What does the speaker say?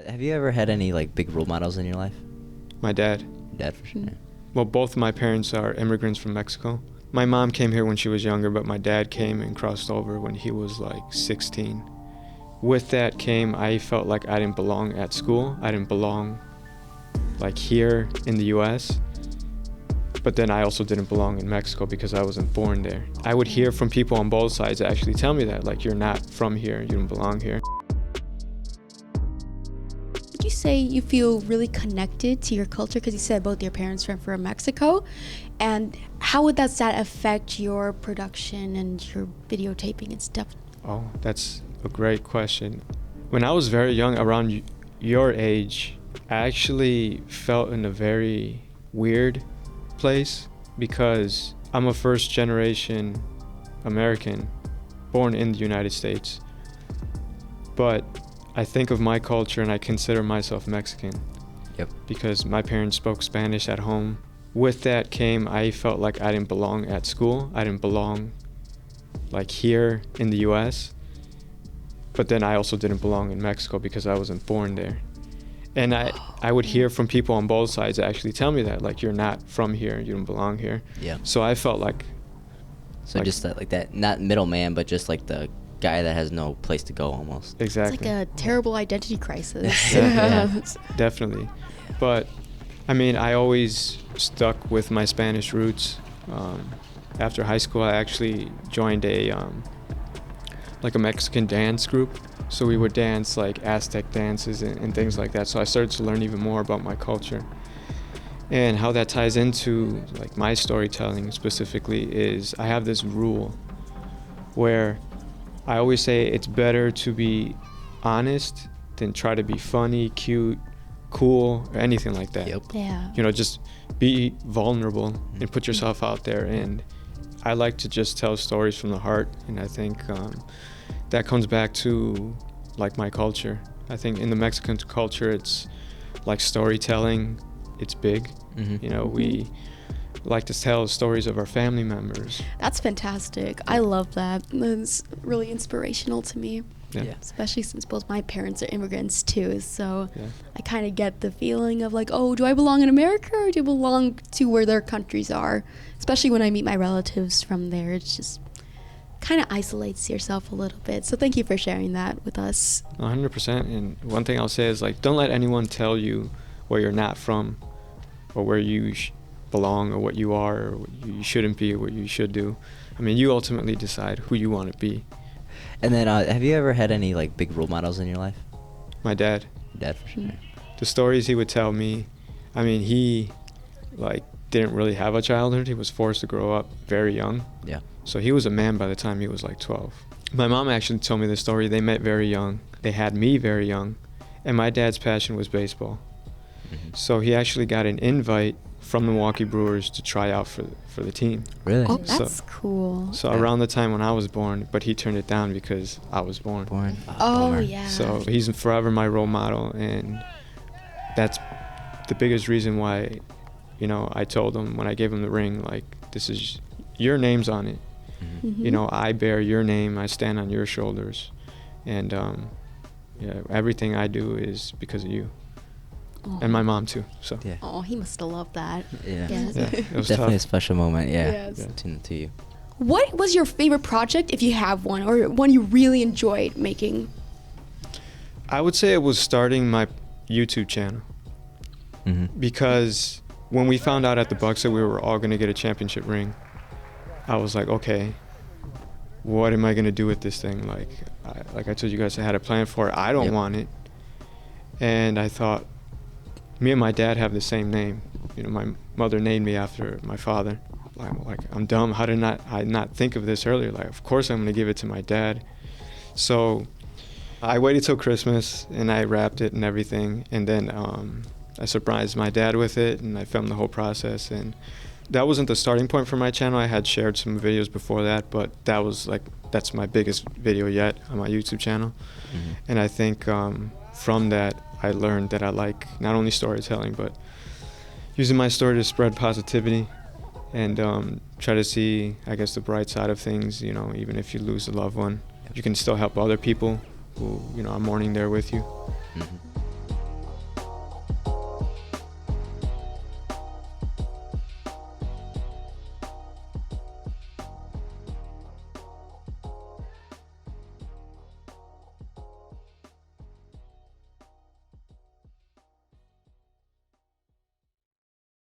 Have you ever had any like big role models in your life? My dad. Your dad for sure. Well, both of my parents are immigrants from Mexico. My mom came here when she was younger, but my dad came and crossed over when he was like 16. With that came, I felt like I didn't belong at school. I didn't belong like here in the US. But then I also didn't belong in Mexico because I wasn't born there. I would hear from people on both sides actually tell me that, like, you're not from here, you don't belong here. Would you say you feel really connected to your culture? Because you said both your parents are from Mexico. And how would that affect your production and your videotaping and stuff? Oh, that's a great question. When I was very young, around your age, I actually felt in a very weird place because I'm a first generation American born in the United States. But I think of my culture and I consider myself Mexican. Yep. Because my parents spoke Spanish at home. With that came, I felt like I didn't belong at school. I didn't belong like here in the US. But then I also didn't belong in Mexico because I wasn't born there. And I would hear from people on both sides actually tell me that, like, you're not from here, you don't belong here. Yeah. So I felt like... So just that, like that, not middleman, but just like the guy that has no place to go almost. Exactly. It's like a terrible identity crisis. Yeah. Definitely. But, I mean, I always stuck with my Spanish roots. After high school, I actually joined a Mexican dance group. So we would dance like Aztec dances and things like that. So I started to learn even more about my culture. And how that ties into like my storytelling specifically is I have this rule where I always say it's better to be honest than try to be funny, cute, cool, or anything like that. Yep. Yeah. You know, just be vulnerable and put yourself out there. And I like to just tell stories from the heart. And I think that comes back to like my culture. I think in the Mexican culture, it's like storytelling. It's big. Mm-hmm. You know, we like to tell stories of our family members. That's fantastic. I love that. It's really inspirational to me. Yeah. Especially since both my parents are immigrants too. So Yeah. I kind of get the feeling of like, oh, do I belong in America or do I belong to where their countries are? Especially when I meet my relatives from there. It's just kind of isolates yourself a little bit. So thank you for sharing that with us. 100%. And one thing I'll say is, like, don't let anyone tell you where you're not from or where you belong or what you are or what you shouldn't be or what you should do. I mean, you ultimately decide who you want to be. And then, have you ever had any like big role models in your life? My dad, Your dad for sure. the stories he would tell me, I mean, he like didn't really have a childhood. He was forced to grow up very young. Yeah. So he was a man by the time he was like 12. My mom actually told me the story. They met very young. They had me very young. And my dad's passion was baseball. Mm-hmm. So he actually got an invite from the Milwaukee Brewers to try out for the team. Really? Oh, that's cool. So Okay. around the time when I was born, but he turned it down because I was born. Born. Oh, bummer. yeah. So he's forever my role model, and that's the biggest reason why, you know, I told him when I gave him the ring, like, this is your name's on it. Mhm. Mhm. You know, I bear your name, I stand on your shoulders, and yeah, everything I do is because of you, Oh. and my mom too. So Yeah. Oh, he must have loved that. Yeah. Yes. yeah, it was Definitely a tough. special moment. Yeah. Yes. Yeah. To you. What was your favorite project, if you have one, or one you really enjoyed making? I would say it was starting my YouTube channel, Mm-hmm. because when we found out at the Bucks that we were all going to get a championship ring, I was like, okay, what am I going to do with this thing? Like I told you guys, I had a plan for it. I don't Yep. want it. And I thought, me and my dad have the same name. You know, my mother named me after my father. Like I'm dumb. How did I not think of this earlier? Like, of course I'm going to give it to my dad. So I waited till Christmas and I wrapped it and everything. And then I surprised my dad with it, and I filmed the whole process. And that wasn't the starting point for my channel. I had shared some videos before that, but that's my biggest video yet on my YouTube channel. Mm-hmm. And I think from that, I learned that I like not only storytelling, but using my story to spread positivity and try to see, I guess, the bright side of things. You know, even if you lose a loved one, you can still help other people who, you know, are mourning there with you. Mm-hmm.